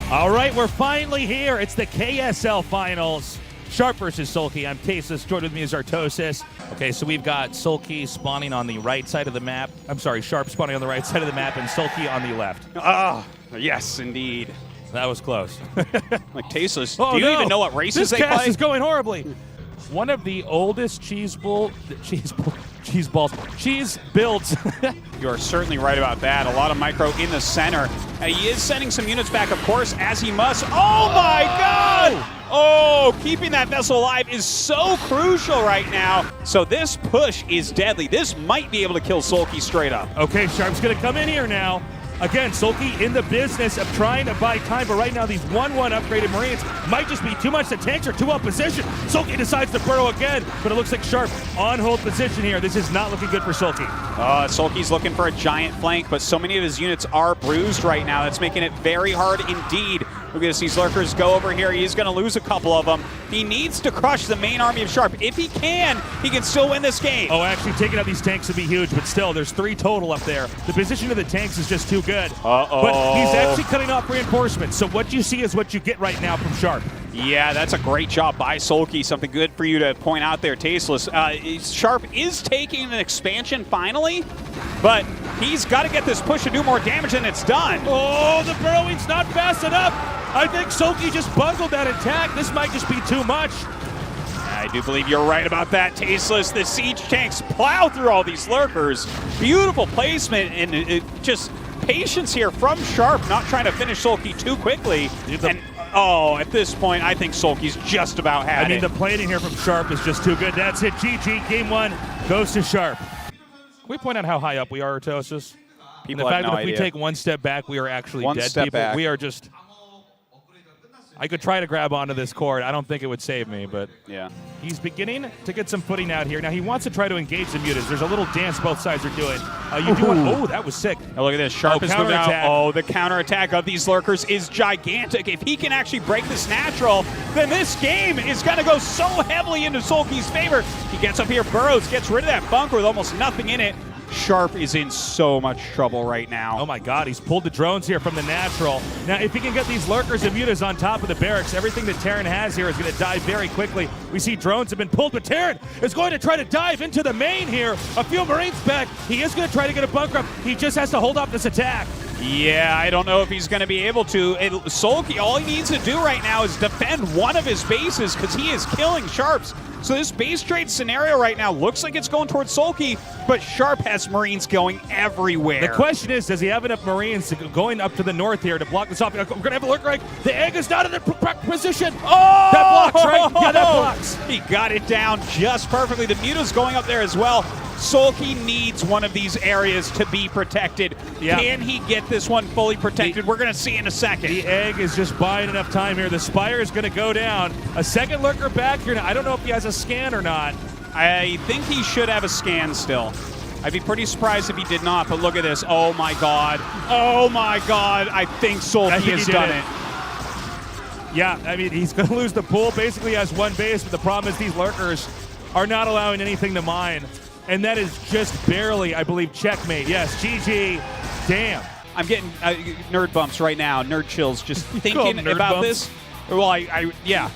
All right, we're finally here. It's the KSL Finals. Sharp versus Sulky. I'm Tasteless. Joined with me is Artosis. Okay, so we've got Sulky spawning on the right side of the map. I'm sorry, Sharp spawning on the right side of the map and Sulky on the left. Yes, indeed. That was close. Like Tasteless, do you even know what races they play? This cast is going horribly. One of the oldest cheese builds. You're certainly right about that. A lot of micro in the center. He is sending some units back, of course, as he must. Oh my God! Oh, keeping that vessel alive is so crucial right now. So this push is deadly. This might be able to kill Sulky straight up. Okay, Sharp's gonna come in here now. Again, Sulky in the business of trying to buy time, but right now these 1-1 upgraded Marines might just be too much. The tanks are too well positioned. Sulky decides to burrow again, but it looks like Sharp on hold position here. This is not looking good for Sulky. Sulky's looking for a giant flank, but so many of his units are bruised right now. That's making it very hard indeed. Look at this, these lurkers go over here. He's going to lose a couple of them. He needs to crush the main army of Sharp. If he can still win this game. Oh, actually taking out these tanks would be huge, but still, there's 3 total up there. The position of the tanks is just too good. But he's actually cutting off reinforcements, so what you see is what you get right now from Sharp. Yeah, that's a great job by Sulky. Something good for you to point out there, Tasteless. Sharp is taking an expansion finally, but he's got to get this push to do more damage than it's done. Oh, the burrowing's not fast enough. I think Sulky just bungled that attack. This might just be too much. I do believe you're right about that, Tasteless. The siege tanks plow through all these lurkers. Beautiful placement and just patience here from Sharp, not trying to finish Sulky too quickly. At this point, I think Sulky's just about had it. I mean, the plating here from Sharp is just too good. That's it. GG. Game 1 goes to Sharp. Can we point out how high up we are, Artosis? People and the have fact no that if idea. we take one step back, we are actually One dead step people. back. We are just... I could try to grab onto this cord. I don't think it would save me, but yeah. He's beginning to get some footing out here. Now, he wants to try to engage the mutants. There's a little dance both sides are doing. You do want... Oh, that was sick. Now look at this. Sharp is moving out. counterattack. Oh, the counterattack of these lurkers is gigantic. If he can actually break this natural, then this game is going to go so heavily into Sulky's favor. He gets up here, burrows, gets rid of that bunker with almost nothing in it. Sharp is in so much trouble right now. Oh my God, he's pulled the drones here from the natural. Now, if he can get these lurkers and mutas on top of the barracks, everything that Terran has here is going to die very quickly. We see drones have been pulled, but Terran is going to try to dive into the main here. A few Marines back. He is going to try to get a bunker up. He just has to hold off this attack. Yeah, I don't know if he's going to be able to. Sulky, all he needs to do right now is defend one of his bases because he is killing Sharps. So this base trade scenario right now looks like it's going towards Sulky, but Sharp has Marines going everywhere. The question is, does he have enough Marines going up to the north here to block this off? We're going to have a lurker right. The egg is not in the position. Oh! That blocks, right? Yeah, that blocks. He got it down just perfectly. The muta's going up there as well. Sulky needs one of these areas to be protected. Yeah. Can he get this one fully protected? We're going to see in a second. The egg is just buying enough time here. The Spire is going to go down. A second lurker back here. Now, I don't know if he has a scan or not. I think he should have a scan still. I'd be pretty surprised if he did not, but look at this. Oh my God. Oh my God. I think Sulky has done it. Yeah, I mean, he's going to lose the pool. Basically has one base, but the problem is these lurkers are not allowing anything to mine. And that is just barely, I believe, checkmate. Yes, GG. Damn. I'm getting nerd bumps right now, nerd chills, just thinking about this. Well, yeah,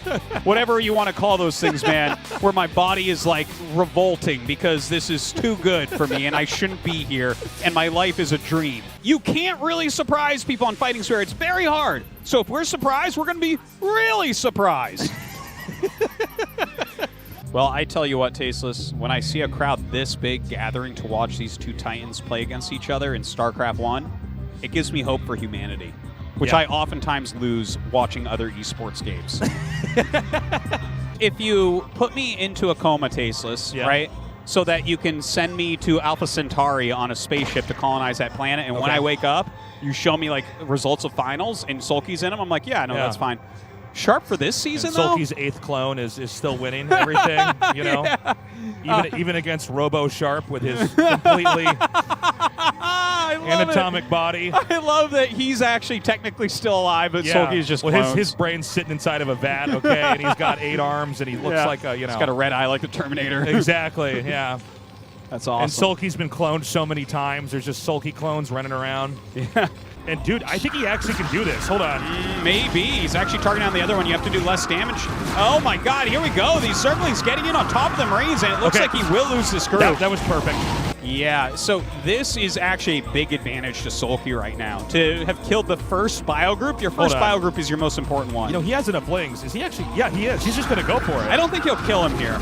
whatever you want to call those things, man, where my body is like revolting because this is too good for me and I shouldn't be here and my life is a dream. You can't really surprise people on Fighting Spirit. It's very hard. So if we're surprised, we're going to be really surprised. Well, I tell you what, Tasteless, when I see a crowd this big gathering to watch these two Titans play against each other in StarCraft 1, it gives me hope for humanity, which I oftentimes lose watching other esports games. If you put me into a coma, Tasteless, right, so that you can send me to Alpha Centauri on a spaceship to colonize that planet, and when I wake up, you show me like results of finals and Sulky's in them, I'm like, yeah, no, that's fine. Sharp for this season, and though? Sulky's 8th clone is still winning everything, you know? Even against Robo Sharp with his completely anatomic body. I love that he's actually technically still alive, but Sulky's just clones. His brain's sitting inside of a vat, okay, and he's got 8 arms, and he looks like a, you know. He's got a red eye like the Terminator. Exactly, yeah. That's awesome. And Sulky's been cloned so many times. There's just Sulky clones running around. Yeah. And dude, I think he actually can do this. Hold on. Maybe. He's actually targeting on the other one. You have to do less damage. Oh my god, here we go. These Zerglings getting in on top of the Marines, and it looks like he will lose this group. That was perfect. Yeah, so this is actually a big advantage to Sulky right now. To have killed the first bio group, your first bio group is your most important one. You know, he has enough lings. Is he actually? Yeah, he is. He's just going to go for it. I don't think he'll kill him here.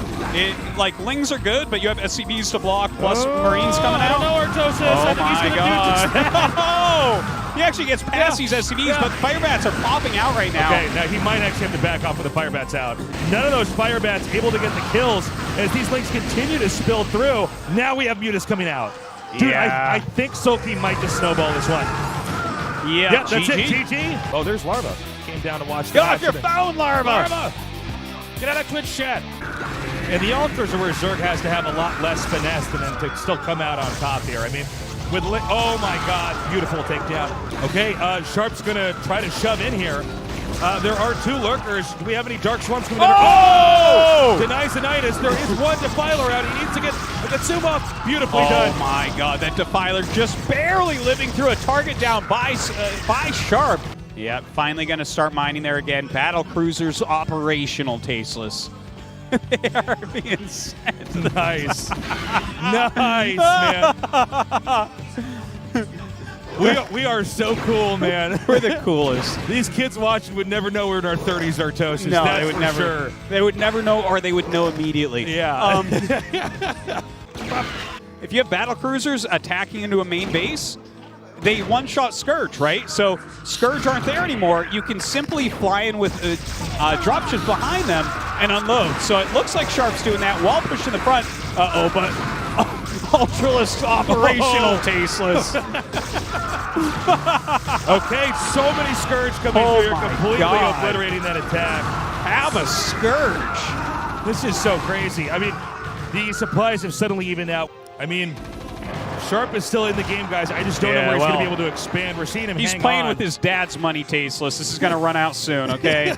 Like, lings are good, but you have SCVs to block, plus Marines coming out. I don't know, Artosis. Oh I think he's my gonna god. He actually gets past these SCVs, but Fire Bats are popping out right now. Okay, now he might actually have to back off with the Fire Bats out. None of those Fire Bats able to get the kills as these lings continue to spill through. Now we have Mutas coming out. Dude, yeah. I think Sulky might just snowball this one. Yeah, that's it. GG. Oh, there's Larva. Came down to watch. Get off your phone, Larva! Get out of Twitch chat. And the Ultras are where Zerg has to have a lot less finesse than them to still come out on top here. I mean, with oh my god, beautiful takedown. Okay, Sharp's gonna try to shove in here. There are 2 lurkers. Do we have any Dark Swarms coming in? Oh! Denies Zenitis. There is one Defiler out. He needs to get the zoom up. Beautifully done. Oh my god, that Defiler just barely living through a target down by Sharp. Yeah, finally going to start mining there again. Battle Cruisers operational, Tasteless. They are being sent. Nice. Nice, man. We are so cool, man. We're the coolest. These kids watching would never know we're in our 30s, Artosis. No, that's they would for never. Sure. They would never know, or they would know immediately. Yeah. If you have battle cruisers attacking into a main base, they one-shot Scourge, right? So Scourge aren't there anymore. You can simply fly in with dropships behind them and unload. So it looks like Sharp's doing that while pushing the front. Uh-oh, but Ultralist operational, Tasteless. Okay, so many Scourge coming through, completely obliterating that attack. Have a Scourge. This is so crazy. I mean, the supplies have suddenly evened out. I mean, Sharp is still in the game, guys. I just don't know where he's going to be able to expand. We're seeing him He's playing with his dad's money, Tasteless. This is going to run out soon, okay?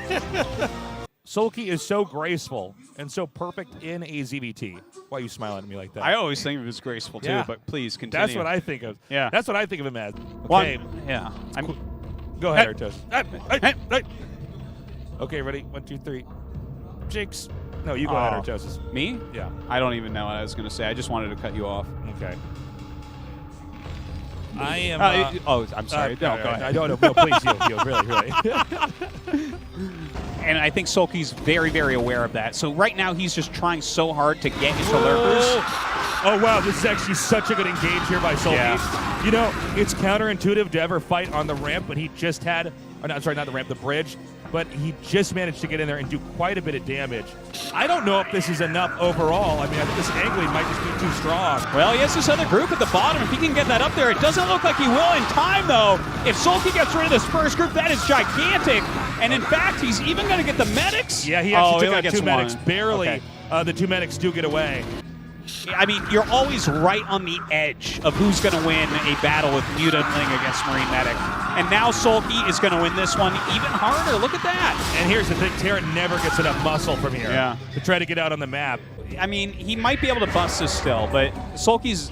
Sulky is so graceful and so perfect in a ZVT. Why are you smiling at me like that? I always think of him as graceful, too, but please continue. That's what I think of. Yeah. That's what I think of him as. Okay. Yeah. Go ahead, Artosis. Okay, ready? 1, 2, 3. Jinx. No, you go ahead, Artosis. Me? Yeah. I don't even know what I was going to say. I just wanted to cut you off. Okay. I am. I'm sorry. No, go ahead. I don't know. No, please, you really. And I think Sulky's very, very aware of that. So right now he's just trying so hard to get into lurkers. Oh, wow. This is actually such a good engage here by Sulky. Yeah. You know, it's counterintuitive to ever fight on the ramp, but he just had, or not, sorry, not the ramp, the bridge, but he just managed to get in there and do quite a bit of damage. I don't know if this is enough overall. I mean, I think this angling might just be too strong. Well, he has this other group at the bottom. If he can get that up there, it doesn't look like he will in time, though. If Sulky gets rid of this first group, that is gigantic. And in fact, he's even going to get the medics. Yeah, he actually took out 2 medics. One. Barely. Okay. The 2 medics do get away. I mean, you're always right on the edge of who's going to win a battle with Muta and Ling against Marine Medic. And now Sulky is going to win this one even harder. Look at that. And here's the thing, Terran never gets enough muscle from here to try to get out on the map. I mean, he might be able to bust this still, but Sulky's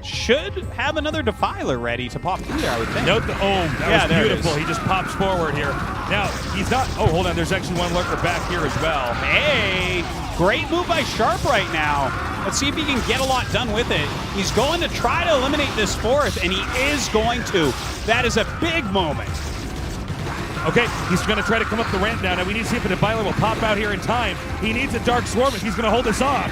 should have another Defiler ready to pop through there, I would think. Note the that was beautiful. He just pops forward here. Now, he's not, oh, hold on, there's actually one lurker back here as well. Hey, great move by Sharp right now. Let's see if he can get a lot done with it. He's going to try to eliminate this fourth, and he is going to. That is a big moment. Okay, he's going to try to come up the ramp now. Now we need to see if a Defiler will pop out here in time. He needs a Dark Swarm if he's going to hold this off.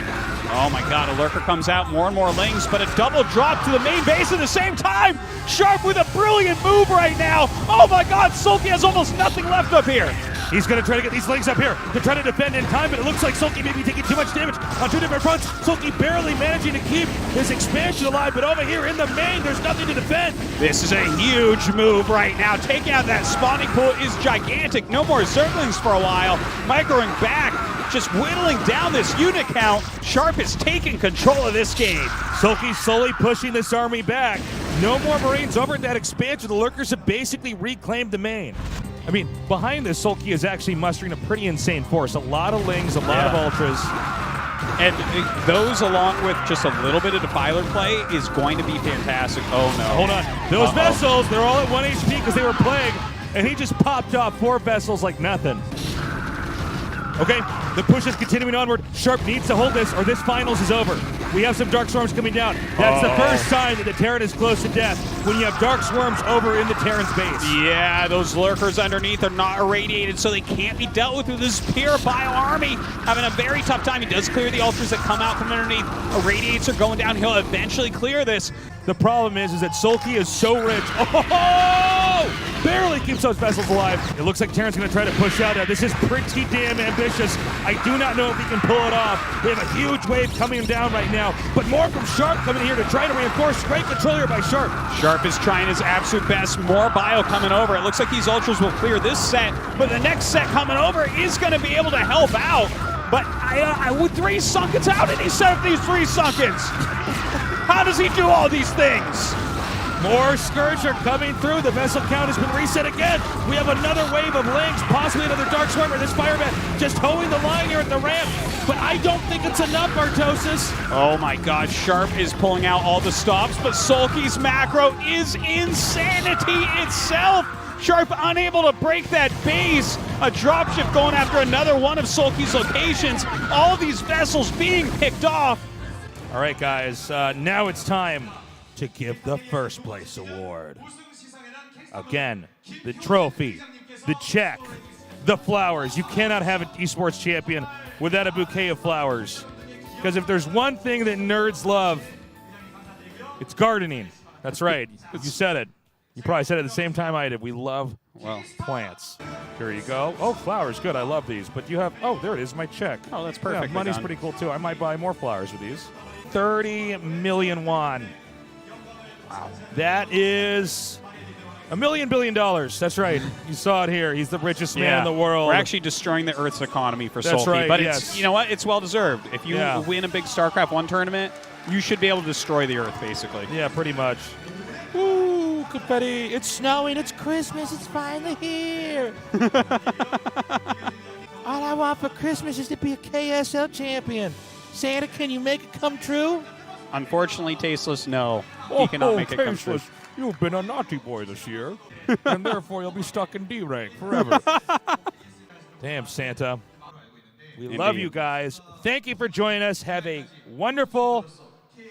Oh my god, a lurker comes out, more and more lings, but a double drop to the main base at the same time. Sharp with a brilliant move right now. Oh my god, Sulky has almost nothing left up here. He's going to try to get these lings up here to try to defend in time, but it looks like Sulky may be taking too much damage on 2 different fronts. Sulky barely managing to keep his expansion alive, but over here in the main, there's nothing to defend. This is a huge move right now. Taking out that spawning pool is gigantic. No more Zerglings for a while. Microing back, just whittling down this unit count. Sharp is taking control of this game. Sulky slowly pushing this army back. No more Marines over at that expansion. The lurkers have basically reclaimed the main. I mean, behind this, Sulky is actually mustering a pretty insane force. A lot of lings, a lot of ultras. And those, along with just a little bit of defiler play, is going to be fantastic. Oh, no. Hold on. Those vessels, they're all at 1 HP because they were plague, and he just popped off 4 vessels like nothing. Okay, the push is continuing onward. Sharp needs to hold this, or this finals is over. We have some Dark Swarms coming down. That's the first sign that the Terran is close to death, when you have Dark Swarms over in the Terran's base. Yeah, those lurkers underneath are not irradiated, so they can't be dealt with this pure bio army. Having a very tough time. He does clear the ultras that come out from underneath. Irradiates are going down. He'll eventually clear this. The problem is that Sulky is so rich. Oh! Barely keeps those vessels alive. It looks like Terran's going to try to push out. This is pretty damn ambitious. I do not know if he can pull it off. We have a huge wave coming down right now, but more from Sharp coming here to try to reinforce. Great control here by Sharp. Sharp is trying his absolute best. More bio coming over. It looks like these ultras will clear this set, but the next set coming over is going to be able to help out. But with 3 Sunkets, how did he set up these 3 Sunkets? How does he do all these things? More Scourge are coming through. The vessel count has been reset again. We have another wave of Lynx, possibly another Dark Swarmer. This Firebat just holding the line here at the ramp. But I don't think it's enough, Artosis. Oh my god, Sharp is pulling out all the stops, but Sulky's macro is insanity itself. Sharp unable to break that base. A dropship going after another one of Sulky's locations. All these vessels being picked off. All right, guys, now it's time to give the first place award. Again, the trophy, the check, the flowers. You cannot have an esports champion without a bouquet of flowers. Because if there's one thing that nerds love, it's gardening. That's right. You said it. You probably said it at the same time I did. We love plants. Here you go. Oh, flowers. Good. I love these. But you have, oh, there it is, my check. Oh, that's perfect. Yeah, money's pretty cool, too. I might buy more flowers with these. 30 million won. Wow. That is $1 billion. That's right. You saw it here. He's the richest man in the world. We're actually destroying the Earth's economy for That's Sulky. right, But yes. it's, you know what? It's well-deserved. If you win a big StarCraft 1 tournament, you should be able to destroy the Earth, basically. Yeah, pretty much. Ooh, confetti. It's snowing. It's Christmas. It's finally here. All I want for Christmas is to be a KSL champion. Santa, can you make it come true? Unfortunately, Tasteless, no. He cannot make it come true. You've been a naughty boy this year, and therefore you'll be stuck in D rank forever. Damn, Santa. We love you guys. Thank you for joining us. Have a wonderful,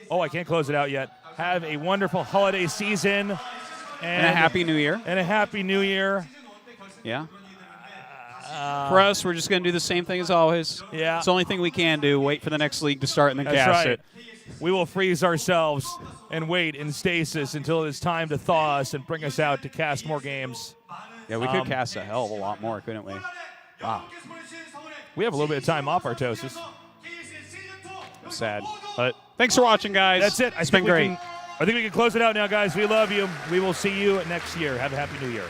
I can't close it out yet. Have a wonderful holiday season. And a Happy New Year. And a Happy New Year. Yeah. For us, we're just going to do the same thing as always. Yeah. It's the only thing we can do. Wait for the next league to start and then That's cast right. it. We will freeze ourselves and wait in stasis until it's time to thaw us and bring us out to cast more games. Yeah, we could cast a hell of a lot more, couldn't we? Wow. We have a little bit of time off, Artosis. Sad. But thanks for watching, guys. That's it. It's been great. I think we can close it out now, guys. We love you. We will see you next year. Have a Happy New Year.